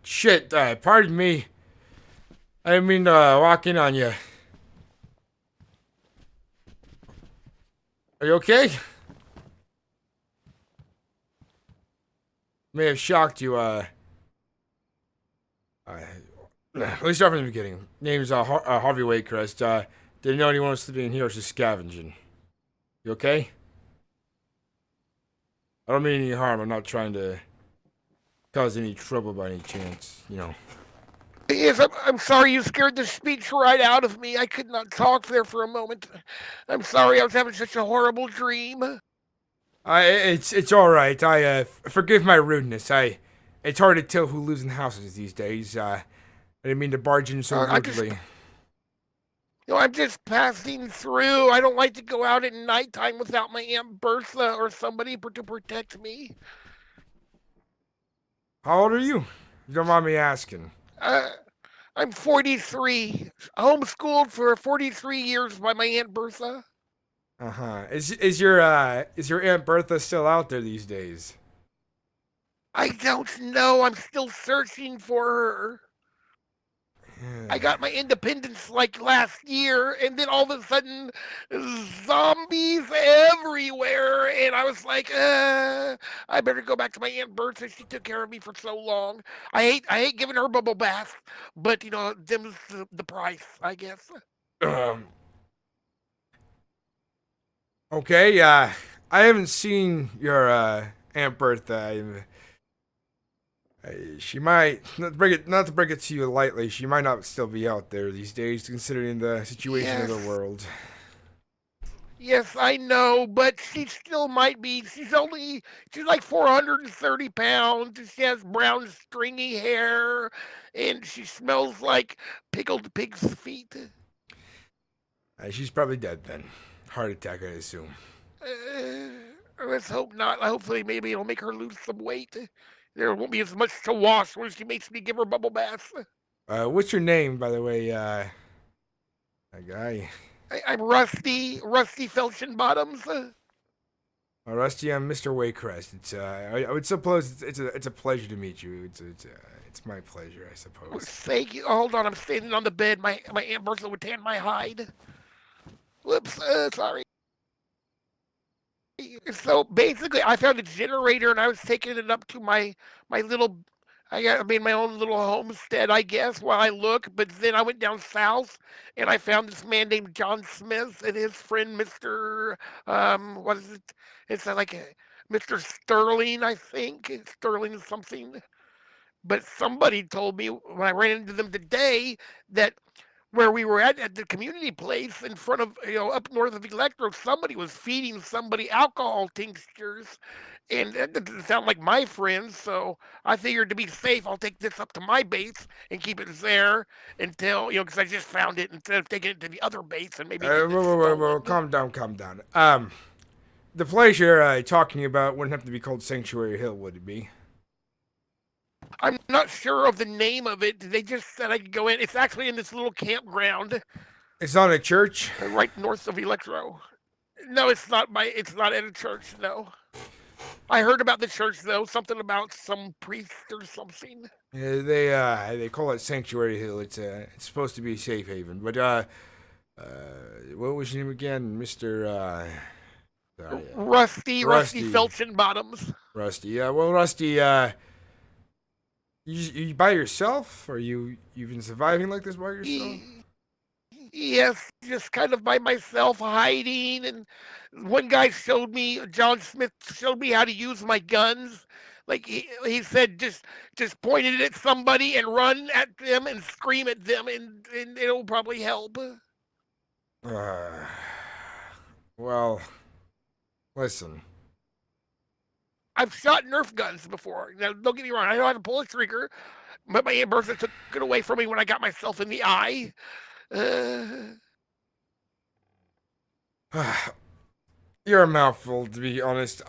Shit, pardon me. I didn't mean to walk in on you. Are you okay? May have shocked you, let me start from the beginning. Name's, Harvey Waycrest. Didn't know anyone was sleeping in here or just scavenging. You okay? I don't mean any harm. I'm not trying to cause any trouble by any chance, you know. Yes, I'm sorry you scared the speech right out of me. I could not talk there for a moment. I'm sorry I was having such a horrible dream. It's all right. Forgive my rudeness. It's hard to tell who lives in houses these days. I didn't mean to barge in so I just, rudely. I'm just passing through. I don't like to go out at nighttime without my Aunt Bertha or somebody to protect me. How old are you? You don't mind me asking. Uh, I'm 43, homeschooled for 43 years by my Aunt Bertha. Uh huh. Is your Aunt Bertha still out there these days? I don't know. I'm still searching for her. I got my independence like last year, and then all of a sudden, zombies everywhere, and I was like, I better go back to my Aunt Bertha. She took care of me for so long. I hate giving her bubble bath, but them's the price, I guess. Um. Okay. I haven't seen your Aunt Bertha. She might not to break it to you lightly. She might not still be out there these days, considering the situation of the Yes, world. yes, I know, but she still might be. She's like 430 pounds. She has brown, stringy hair, and she smells like pickled pig's feet. She's probably dead then. Heart attack, I assume. Uh, let's hope not. Hopefully, maybe it'll make her lose some weight. There won't be as much to wash when she makes me give her bubble baths. What's your name, by the way, that guy? I'm Rusty, Rusty Felchenbottoms. Rusty, I'm Mr. Waycrest. I would suppose it's a pleasure to meet you. It's my pleasure, I suppose. Thank you. Hold on, I'm standing on the bed. My Aunt Bertha would tan my hide. Whoops, sorry. So basically, I found a generator and I was taking it up to my little. I made my own little homestead, I guess, while I look. But then I went down south and I found this man named John Smith and his friend Mister. What is it? It's like a Mister Sterling, I think. Sterling something. But somebody told me when I ran into them today that where we were at the community place in front of up north of Electro, somebody was feeding somebody alcohol tinctures, and that doesn't sound like my friends. So I figured to be safe, I'll take this up to my base and keep it there until because I just found it instead of taking it to the other base and maybe getting it Whoa, stolen. calm down, calm down. The place you're talking about wouldn't have to be called Sanctuary Hill, would it be? I'm not sure of the name of it. They just said I could go in. It's actually in this little campground It's not a church. right north of Electro. No, it's not my. It's not at a church. No. I heard about the church though, something about some priest or something. They call it Sanctuary Hill. It's supposed to be a safe haven. But uh what was your name again, Mister? Sorry, Rusty Rusty. Felchin Bottoms. Rusty. Yeah. Well, Rusty. You by yourself? Are you've been surviving like this by yourself? Yes, just kind of by myself hiding. And one guy showed me, John Smith showed me how to use my guns. Like he said, just point it at somebody and run at them and scream at them, and it'll probably help. Uh, well, listen. I've shot Nerf guns before. Now, don't get me wrong, I know how to pull a trigger, but my Aunt Bertha took it away from me when I got myself in the eye. Uh, You're a mouthful, to be honest.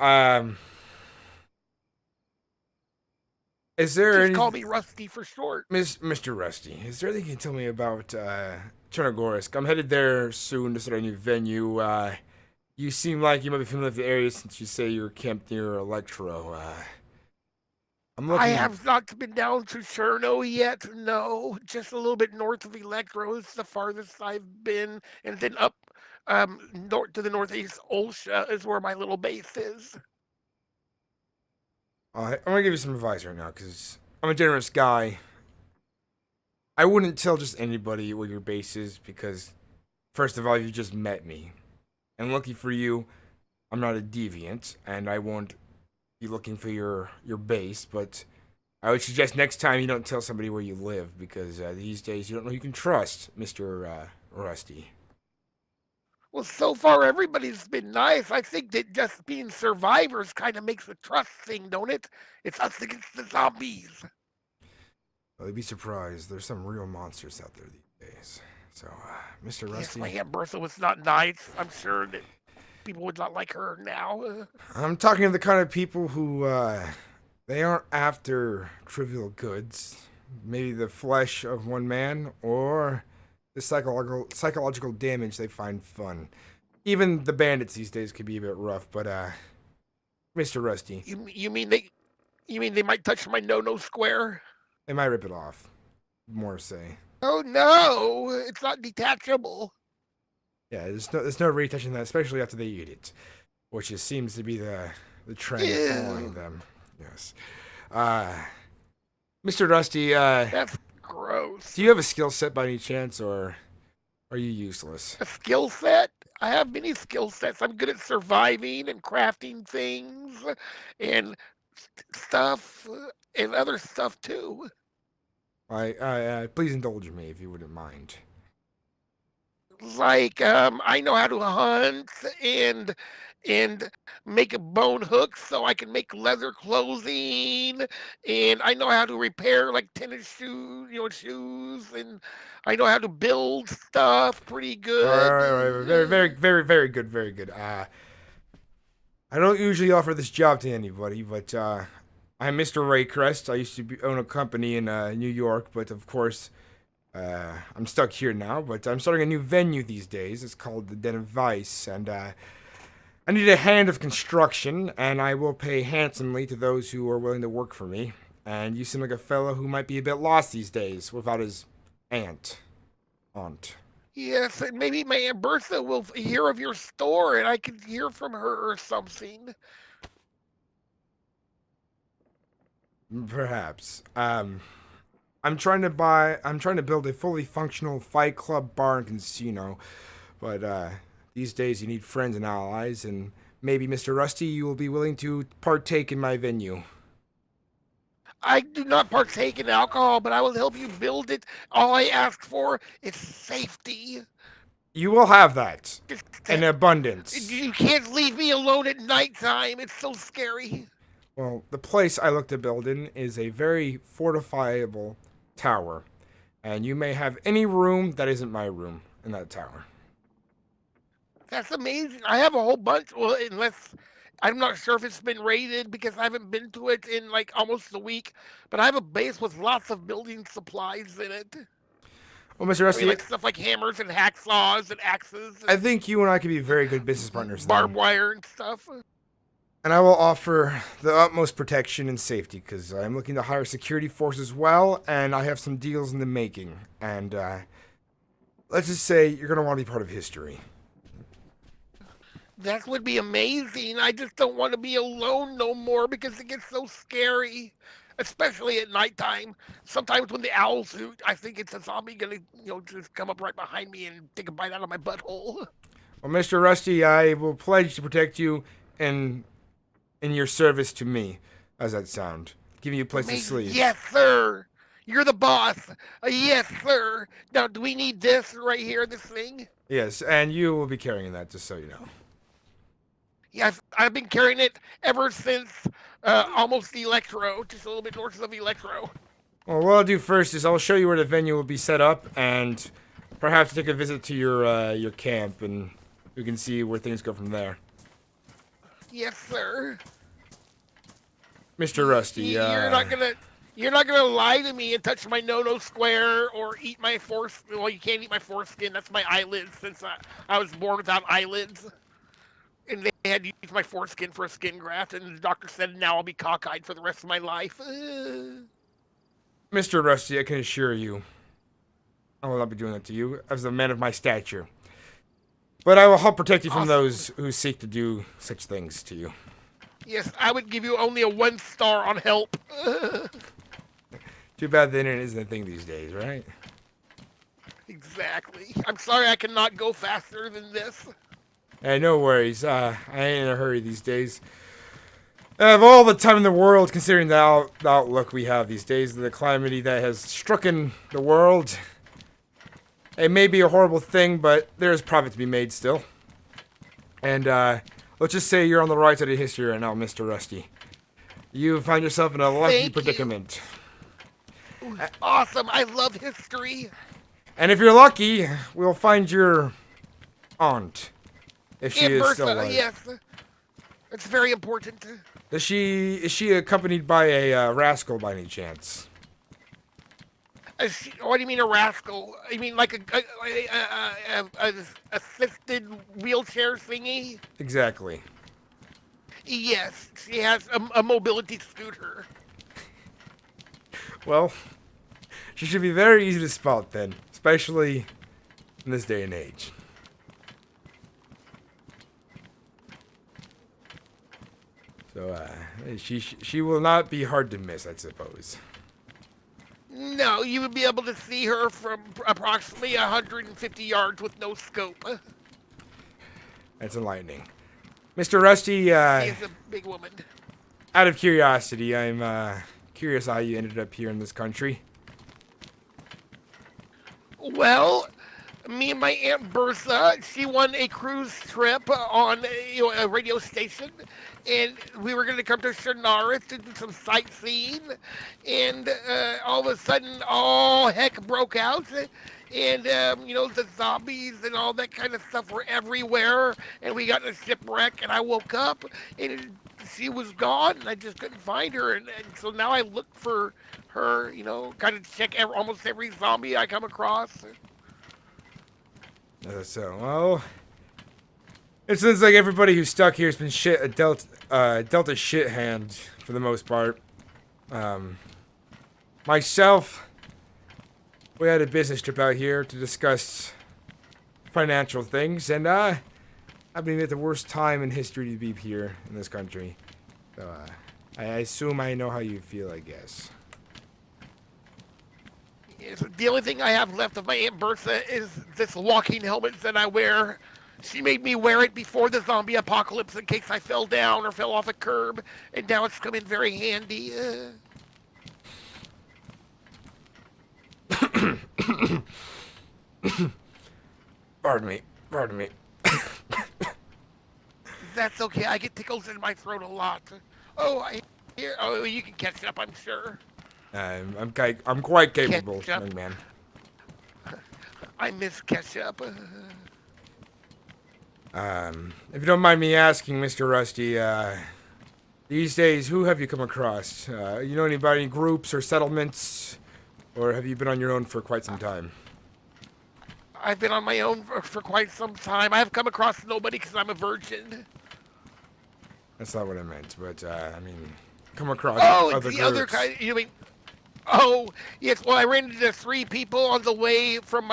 Is there just any call me Rusty for short. Mr. Rusty? Is there anything you can tell me about Chernogorsk? I'm headed there soon to start a new venue. You seem like you might be familiar with the area since you say you're camped near Electro. I'm I looking. have not been down to Cherno yet. No, just a little bit north of Electro is the farthest I've been, and then up north to the northeast, Olsha is where my little base is. I'm gonna give you some advice right now because I'm a generous guy. I wouldn't tell just anybody where your base is because, first of all, you just met me, and lucky for you, I'm not a deviant, and I won't be looking for your base. But I would suggest next time you don't tell somebody where you live because these days you don't know who you can trust, Mister Rusty. Well, so far everybody's been nice. I think that just being survivors kind of makes a trust thing, don't it? It's us against the zombies. Well, you'd be surprised. There's some real monsters out there these days. So, Mister Yes, my Rusty, Aunt Bertha was not nice. I'm sure that people would not like her now. I'm talking to the kind of people who they aren't after trivial goods. Maybe the flesh of one man or the psychological damage they find fun. Even the bandits these days can be a bit rough, but Mr. Rusty, You mean they might touch my no square? they might rip it off. More to say. Oh no, it's not detachable. Yeah, there's no retouching that, especially after they eat it, which is, seems to be the trend following Ew, them. Yes. Uh, Mr. Rusty, that's gross. do you have a skill set by any chance, or are you useless? A skill set? I have many skill sets. I'm good at surviving and crafting things and stuff and other stuff too. Please indulge me if you wouldn't mind. Like I know how to hunt and make a bone hook so I can make leather clothing, and I know how to repair like tennis shoes, shoes, and I know how to build stuff pretty good. All right, very good, very good. I don't usually offer this job to anybody, but I'm Mr. Waycrest. I used to own a company in New York, but of course, I'm stuck here now. But I'm starting a new venue these days. It's called the Den of Vice, and I need a hand of construction, and I will pay handsomely to those who are willing to work for me. And you seem like a fellow who might be a bit lost these days without his aunt. Yes, and maybe my Aunt Bertha will hear of your store and I can hear from her or something. Perhaps. I'm trying to build a fully functional fight club, bar, and casino. But these days you need friends and allies, and maybe Mr. Rusty, you will be willing to partake in my venue. I do not partake in alcohol, but I will help you build it. All I ask for is safety. You will have that Just, in abundance. you can't leave me alone at nighttime. It's so scary. Well, the place I look to build in is a very fortifiable tower, and you may have any room that isn't my room in that tower. That's amazing. I have a whole bunch. Well, unless I'm not sure if it's been raided because I haven't been to it in like almost a week. But I have a base with lots of building supplies in it. Well, Mr. I mean, Rusty, like stuff like hammers and hacksaws and axes I and think you and I could be very good business partners barbed then. wire and stuff. And I will offer the utmost protection and safety because I'm looking to hire security force as well, and I have some deals in the making. And let's just say you're going to want to be part of history. That would be amazing. I just don't want to be alone no more because it gets so scary, especially at nighttime. Sometimes when the owls hoot, I think it's a zombie gonna, just come up right behind me and take a bite out of my butthole. Well, Mr. Rusty, I will pledge to protect you in your service to me. How's that sound? Giving you a place to Amazing. sleep. Yes, sir. You're the boss. Yes, sir. Now, do we need this right here, this thing? Yes, and you will be carrying that, just so you know. Yes, I've been carrying it ever since almost Electro, just a little bit north of Electro. Well, what I'll do first is I'll show you where the venue will be set up, and perhaps take a visit to your camp, and we can see where things go from there. Yes, sir. Mr. Rusty, You're not gonna lie to me and touch my no square or eat my force. Well, you can't eat my foreskin. That's my eyelids since I was born without eyelids. and they had to use my foreskin for a skin graft, and the doctor said now I'll be cockeyed for the rest of my life. Mr. Rusty, I can assure you, I will not be doing that to you as a man of my stature. But I will help protect you from Awesome. those who seek to do such things to you. Yes, I would give you only a 1 star on help. Too bad the internet isn't a thing these days, right? Exactly. I'm sorry I cannot go faster than this. Hey, no worries. I ain't in a hurry these days. I have all the time in the world, considering the outlook we have these days, the calamity that has strucken the world. It may be a horrible thing, but there is profit to be made still. And let's just say you're on the right side of history right now, Mr. Rusty. You find yourself in a lucky predicament. Awesome. I love history. And if you're lucky, we'll find your aunt. If she is still alive. Yes. It's very important. Is she accompanied by a rascal by any chance? What do you mean a rascal? You mean like a assisted wheelchair thingy? Exactly. Yes, she has a mobility scooter. Well, she should be very easy to spot then, especially in this day and age. So, she will not be hard to miss, I suppose. No, you would be able to see her from approximately 150 yards with no scope. That's enlightening. Mr. Rusty, She is a big woman. Out of curiosity, I'm curious how you ended up here in this country. Well, me and my Aunt Bertha, she won a cruise trip on a radio station, and we were going to come to Shanaris to do some sightseeing, and all of a sudden, all heck broke out, and, the zombies and all that kind of stuff were everywhere, and we got in a shipwreck, and I woke up, and she was gone, and I just couldn't find her, and so now I look for her, kind of check almost every zombie I come across. Well, it seems like everybody who's stuck here has been dealt a shit hand for the most part. Myself, we had a business trip out here to discuss financial things, and I've been at the worst time in history to be here in this country. So I assume I know how you feel, I guess. Yes, the only thing I have left of my Aunt Bertha is this walking helmet that I wear. She made me wear it before the zombie apocalypse in case I fell down or fell off a curb, and now it's come in very handy. Pardon me. That's okay. I get tickles in my throat a lot. Oh, you can catch up, I'm sure. I'm quite capable, young man. I miss ketchup. If you don't mind me asking, Mr. Rusty, these days, who have you come across? You know anybody, groups or settlements, or have you been on your own for quite some time? I've been on my own for quite some time. I have come across nobody because I'm a virgin. That's not what I meant, but come across other the groups. other kind. You mean? Oh, yes. Well, I ran into 3 people on the way from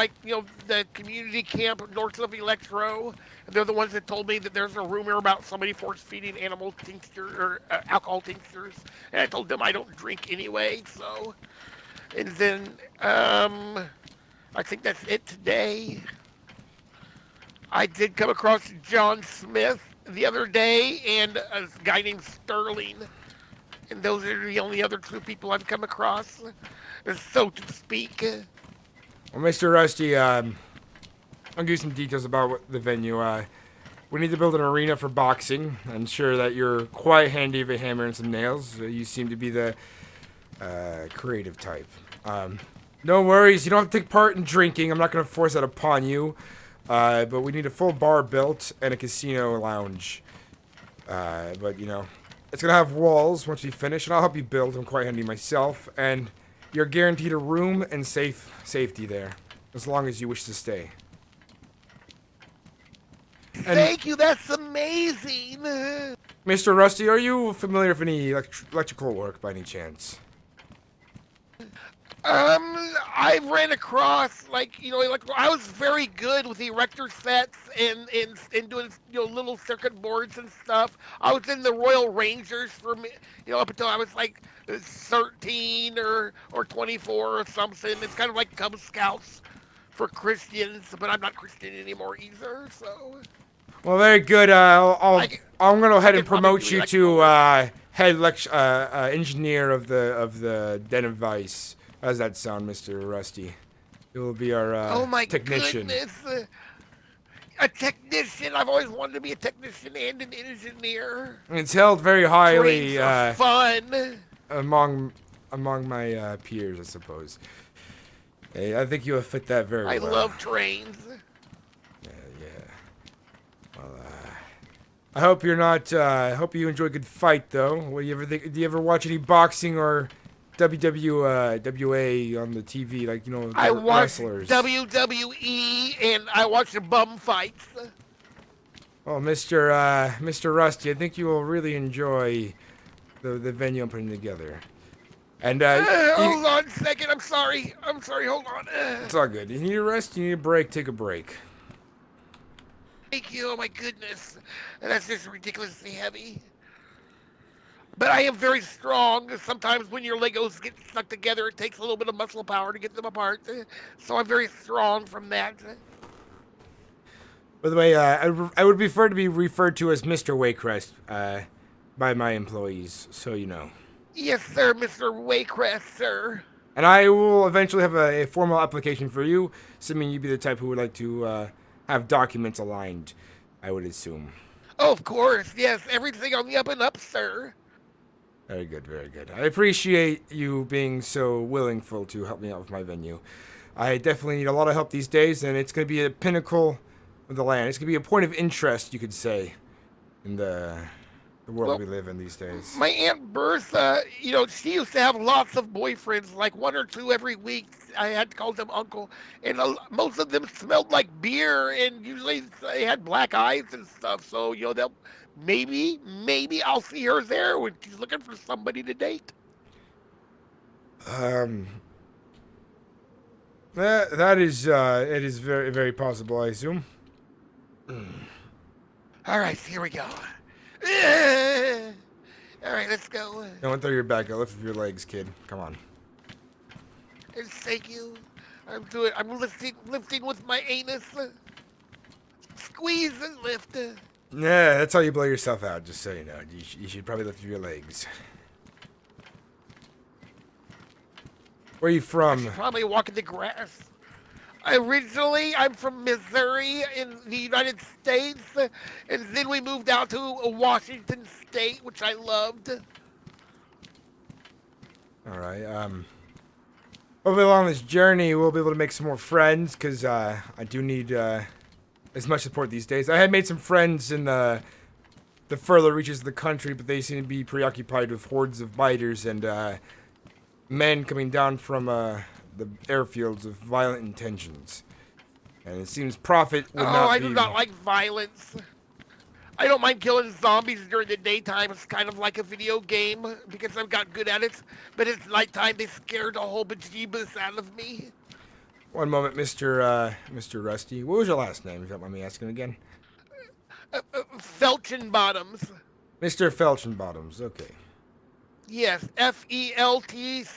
the community camp north of Electro. And they're the ones that told me that there's a rumor about somebody force-feeding animal tincture or alcohol tinctures. And I told them I don't drink anyway. So, and then I think that's it today. I did come across John Smith the other day and a guy named Sterling. And those are the only other 2 people I've come across, so to speak. Well, Mr. Rusty, I'll give you some details about the venue. We need to build an arena for boxing. I'm sure that you're quite handy with a hammer and some nails. You seem to be the creative type. No worries, you don't have to take part in drinking. I'm not going to force that upon you. But we need a full bar built and a casino lounge. But, it's going to have walls once we finish, and I'll help you build. I'm quite handy myself, and you're guaranteed a room and safety there, as long as you wish to stay. Thank you, that's amazing. amazing. Mr. Rusty, are you familiar with any electrical work by any chance? I ran across like I was very good with erector sets and doing little circuit boards and stuff. I was in the Royal Rangers for me, up until I was like 13 or 24 or something. It's kind of like Cub Scouts for Christians, but I'm not Christian anymore either. So Well, very good. I'm gonna go I ahead and could probably promote do you electrical to work. head engineer of the Den of Vice. How does that sound, Mr. Rusty? You will be our Oh my technician. goodness. A technician. I've always wanted to be a technician and an engineer. It's held very Trains highly are fun. among my peers, I suppose. Hey, I think you will fit that very I well. love trains. Yeah, yeah. Well, I hope you're not. I hope you enjoy a good fight, though. What do you ever think? Do you ever watch any boxing or WWA on the TV, like I the watch wrestlers? WWE and I watch the bum fights. Oh, Mr. Rusty, I think you will really enjoy the venue I'm putting together. And Hold on a second. I'm sorry. Hold on. it's all good. You need a rest. You need a break. Take a break. Thank you. Oh my goodness. That's just ridiculously heavy. But I am very strong. Sometimes when your Legos get stuck together, it takes a little bit of muscle power to get them apart. So I'm very strong from that. By the way, I would prefer to be referred to as Mr.waycrest by my employees, so you know. Yes, sir, Mr.waycrest, sir. And I will eventually have a formal application for you, assuming you'd be the type who would like to have documents aligned, I would assume. Oh, of course, yes. Everything on the up and up, sir. Very good, very good. I appreciate you being so willingful to help me out with my venue. I definitely need a lot of help these days, and it's going to be a pinnacle of the land. It's going to be a point of interest, you could say, in the world we live in these days. My Aunt Bertha, she used to have lots of boyfriends, like one or two every week. I had to call them uncle. And most of them smelled like beer, and usually they had black eyes and stuff. So, they'll maybe I'll see her there when she's looking for somebody to date. That is, it is very, very possible, I assume. All right, here we go. All right, let's go. Don't throw your back out. Lift with your legs, kid. Come on. Thank you. I'm lifting with my anus. Squeeze and lift. Yeah, that's how you blow yourself out, just so you know. You should probably lift with your legs. Where are you from? Probably walk in the grass. I'm from Missouri in the United States, and then we moved out to Washington State, which I loved. All right. Hopefully along this journey, we'll be able to make some more friends, because I do need as much support these days. I had made some friends in the further reaches of the country, but they seem to be preoccupied with hordes of biters and men coming down from the airfields with violent intentions. And it seems profit would not be... I do not like violence. I don't mind killing zombies during the daytime. It's kind of like a video game because I've got good at it. But it's nighttime, they scared the whole bejeebus out of me. One moment, Mr. Rusty. What was your last name, if you don't mind me asking again? Felchinbottoms. Mr. Felchinbottoms, okay. Yes, Felchinbottoms.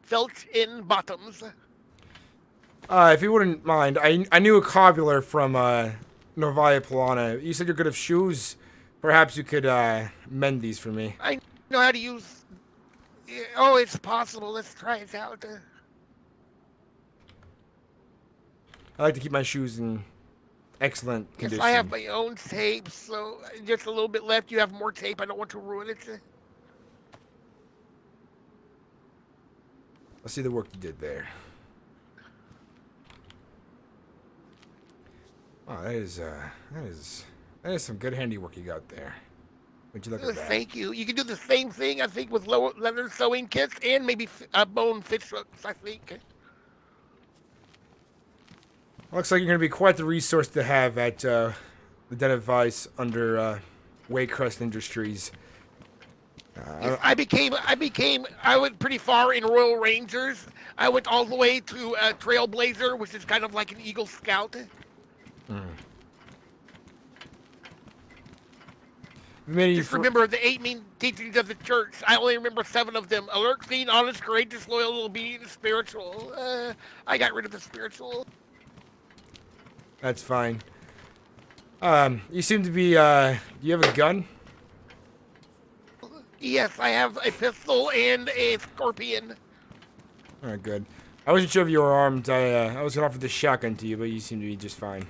Felchinbottoms. If you wouldn't mind, I knew a cobbler from Novaya Polana. You said you're good at shoes. Perhaps you could mend these for me. I know how to use... Oh, it's possible. Let's try it out. I like to keep my shoes in excellent condition. Yes, I have my own tape, so just a little bit left. You have more tape. I don't want to ruin it. Let's see the work you did there. Oh, that is some good handiwork you got there. Would you look at that? Thank you. You can do the same thing, I think, with leather sewing kits and maybe bone fish hooks, I think. Looks like you're going to be quite the resource to have at the Den of Vice under Waycrest Industries. Yes, I went pretty far in Royal Rangers. I went all the way to Trailblazer, which is kind of like an Eagle Scout. Just remember the 8 main teachings of the church. I only remember 7 of them: alert, clean, honest, courageous, loyal, obedient, spiritual. I got rid of the spiritual. That's fine. You seem to be, do you have a gun? Yes, I have a pistol and a scorpion. Alright, good. I wasn't sure if you were armed. I was going to offer the shotgun to you, but you seem to be just fine.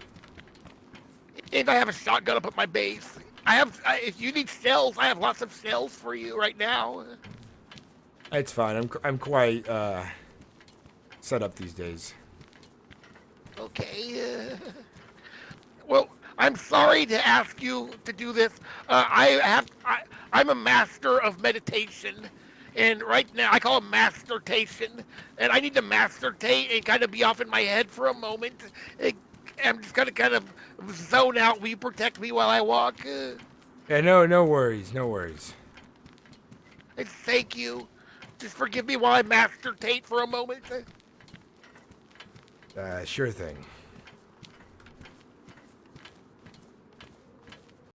And I have a shotgun up at my base. If you need shells, I have lots of shells for you right now. It's fine. I'm quite, set up these days. Okay. Well, I'm sorry to ask you to do this. I'm a master of meditation, and right now I call it mastertation, and I need to mastertate and kind of be off in my head for a moment. I'm just gonna kind of zone out. Will you protect me while I walk? Yeah, no worries, no worries. Thank you. Just forgive me while I mastertate for a moment. Sure thing.